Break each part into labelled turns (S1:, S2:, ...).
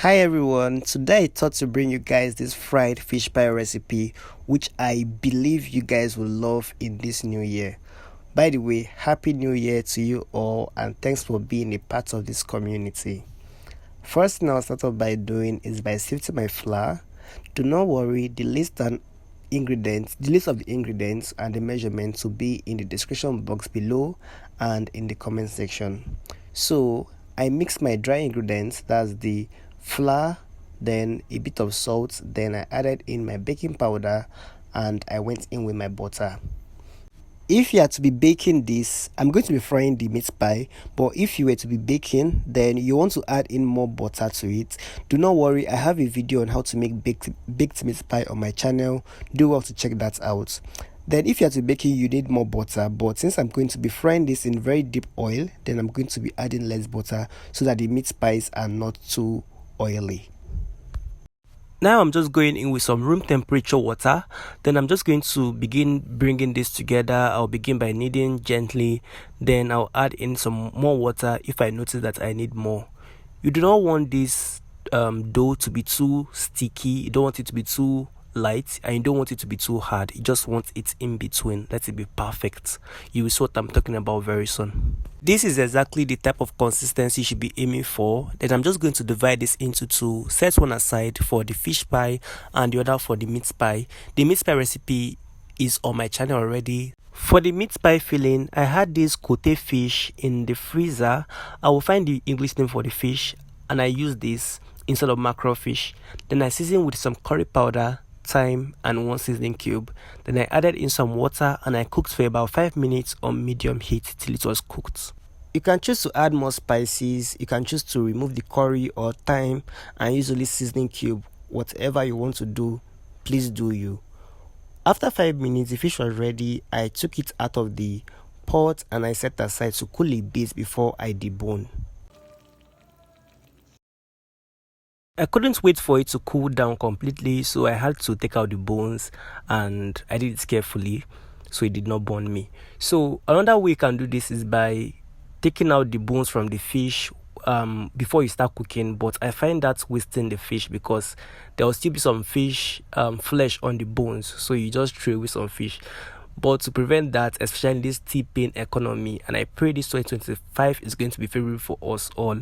S1: Hi everyone, today I thought to bring you guys this fried fish pie recipe which I believe you guys will love in this new year. By the way, happy new year to you all and thanks for being a part of this community. First thing I'll start off by doing is by sifting my flour. Do not worry, the list of the ingredients and the measurements will be in the description box below and in the comment section. So I mix my dry ingredients, that's the flour, then a bit of salt, then I added in my baking powder and I went in with my butter. If you are to be baking this, I'm going to be frying the meat pie, but if you were to be baking, then you want to add in more butter to it. Do not worry, I have a video on how to make baked meat pie on my channel. Do well to check that out. Then if you are to be baking, you need more butter, but since I'm going to be frying this in very deep oil, then I'm going to be adding less butter so that the meat pies are not too oily. Now I'm just going in with some room temperature water. Then I'm just going to begin bringing this together. I'll begin by kneading gently. Then I'll add in some more water if I notice that I need more. You do not want this dough to be too sticky. You don't want it to be too light and you don't want it to be too hard. You just want it in between. Let it be perfect. You will see what I'm talking about very soon. This is exactly the type of consistency you should be aiming for. Then I'm just going to divide this into two. Set one aside for the fish pie and the other for the meat pie. The meat pie recipe is on my channel already. For the meat pie filling, I had this cote fish in the freezer. I will find the English name for the fish and I use this instead of mackerel fish. Then I season with some curry powder, thyme and one seasoning cube. Then I added in some water and I cooked for about 5 minutes on medium heat till it was cooked. You can choose to add more spices. You can choose to remove the curry or thyme and use only seasoning cube. Whatever you want to do, please do you. After 5 minutes, the fish was ready. I took it out of the pot and I set aside to cool a bit before I debone. I couldn't wait for it to cool down completely, so I had to take out the bones and I did it carefully so it did not burn me. So another way you can do this is by taking out the bones from the fish before you start cooking, but I find that wasting the fish because there will still be some fish flesh on the bones, so you just throw away some fish. But to prevent that, especially in this tipping economy, and I pray this 2025 is going to be favorable for us all,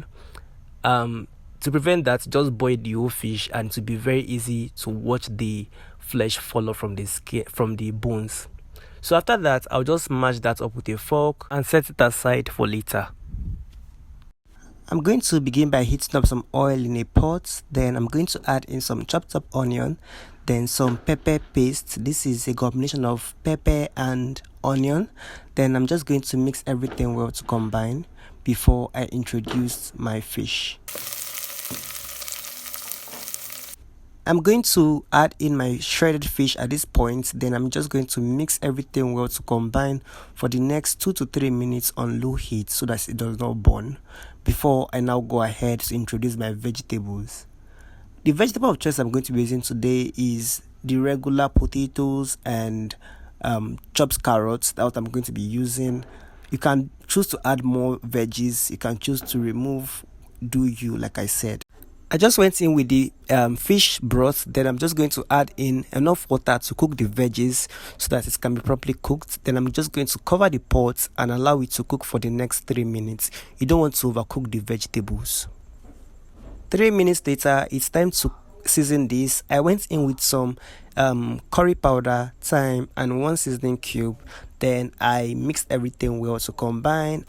S1: to prevent that, just boil the whole fish and to be very easy to watch the flesh fall off from the skin, from the bones. So after that, I'll just mash that up with a fork and set it aside for later. I'm going to begin by heating up some oil in a pot. Then I'm going to add in some chopped up onion, then some pepper paste. This is a combination of pepper and onion. Then I'm just going to mix everything well to combine before I introduce my fish. I'm going to add in my shredded fish at this point. Then I'm just going to mix everything well to combine for the next 2 to 3 minutes on low heat so that it does not burn, before I now go ahead to introduce my vegetables. The vegetable of choice I'm going to be using today is the regular potatoes and chopped carrots. That's what I'm going to be using. You can choose to add more veggies. You can choose to remove, do you, like I said. I just went in with the fish broth. Then I'm just going to add in enough water to cook the veggies so that it can be properly cooked. Then I'm just going to cover the pot and allow it to cook for the next 3 minutes. You don't want to overcook the vegetables. 3 minutes later, it's time to season this. I went in with some curry powder, thyme and one seasoning cube. Then I mixed everything well to combine.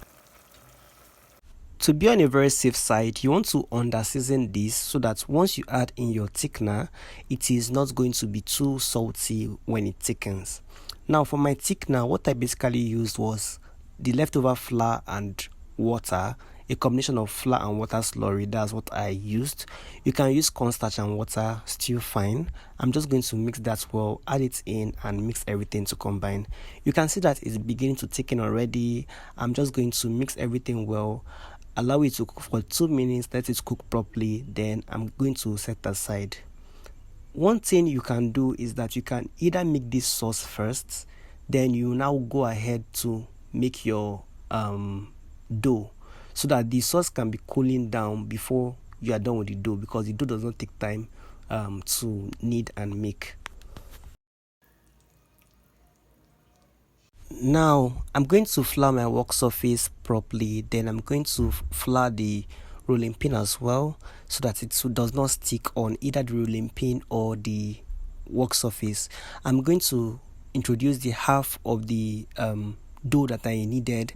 S1: To be on a very safe side, you want to under-season this so that once you add in your thickener, it is not going to be too salty when it thickens. Now for my thickener, what I basically used was the leftover flour and water, a combination of flour and water slurry. That's what I used. You can use cornstarch and water, still fine. I'm just going to mix that well, add it in and mix everything to combine. You can see that it's beginning to thicken already. I'm just going to mix everything well, allow it to cook for 2 minutes, let it cook properly, then I'm going to set aside. One thing you can do is that you can either make this sauce first, then you now go ahead to make your dough so that the sauce can be cooling down before you are done with the dough, because the dough does not take time to knead and make. Now I'm going to flour my work surface properly, then I'm going to flour the rolling pin as well, so that it does not stick on either the rolling pin or the work surface. I'm going to introduce the half of the dough that I needed.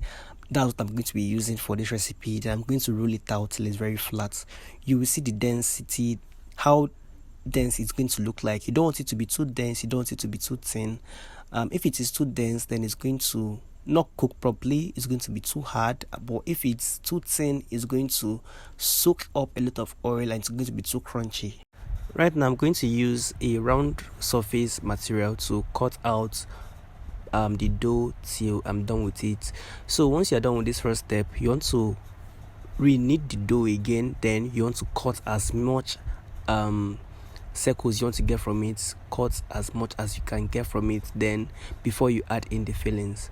S1: That's what I'm going to be using for this recipe. Then I'm going to roll it out till it's very flat. You will see the density, how dense it's going to look like. You don't want it to be too dense, you don't want it to be too thin. If it is too dense, then it's going to not cook properly, it's going to be too hard. But if it's too thin, it's going to soak up a lot of oil and it's going to be too crunchy. Right now I'm going to use a round surface material to cut out the dough till I'm done with it. So once you're done with this first step, you want to re-knead the dough again. Then you want to cut as much circles you want to get from it, cut as much as you can get from it, then before you add in the fillings.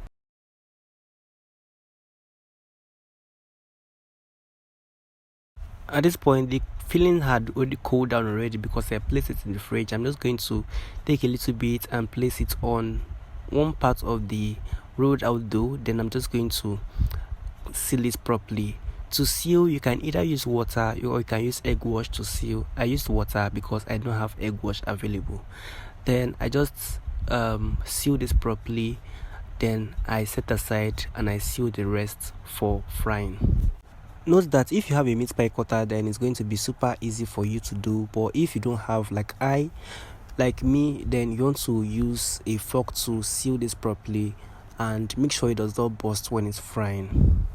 S1: At this point, the filling had already cooled down already because I placed it in the fridge. I'm just going to take a little bit and place it on one part of the rolled out dough. Then I'm just going to seal it properly. To seal, you can either use water or you can use egg wash to seal. I used water because I don't have egg wash available. Then I just seal this properly. Then I set aside and I seal the rest for frying. Note that if you have a meat pie cutter, then it's going to be super easy for you to do. But if you don't have, like me, then you want to use a fork to seal this properly and make sure it does not burst when it's frying.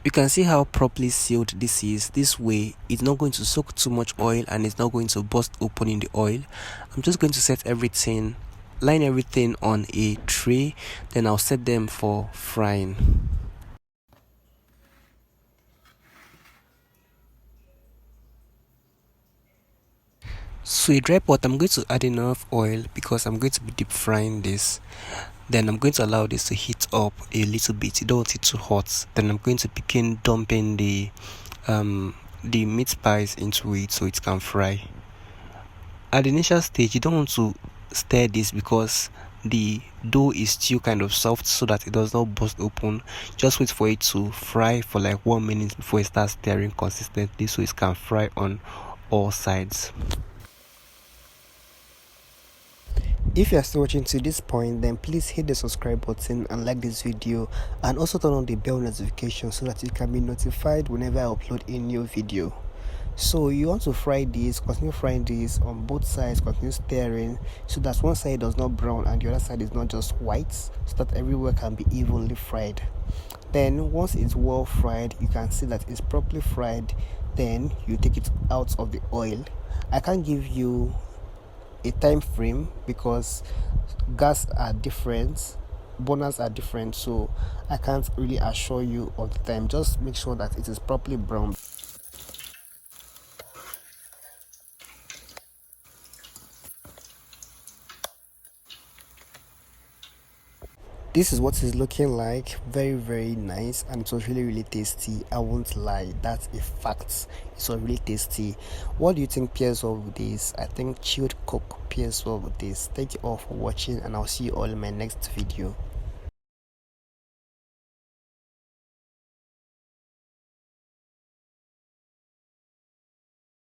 S1: You can see how properly sealed this is. This way it's not going to soak too much oil and it's not going to burst open in the oil. I'm just going to set everything, line everything on a tray, then I'll set them for frying. So a dry pot, I'm going to add enough oil because I'm going to be deep frying this. Then I'm going to allow this to heat up a little bit. You don't want it too hot. Then I'm going to begin dumping the meat pies into it so it can fry. At the initial stage, you don't want to stir this because the dough is still kind of soft, so that it does not burst open. Just wait for it to fry for like 1 minute before it starts stirring consistently so it can fry on all sides. If you are still watching to this point, then please hit the subscribe button and like this video, and also turn on the bell notification so that you can be notified whenever I upload a new video. So you want to fry this, continue frying this on both sides, continue stirring so that one side does not brown and the other side is not just white, so that everywhere can be evenly fried. Then once it's well fried, you can see that it's properly fried. Then you take it out of the oil. I can't give you a time frame because gas are different, burners are different, so I can't really assure you of the time. Just make sure that it is properly brown. This is what it's looking like. Very nice, and it was really tasty. I won't lie, that's a fact. It was really tasty. What do you think pairs well with this? I think chilled coke pairs well with this. Thank you all for watching, and I'll see you all in my next video.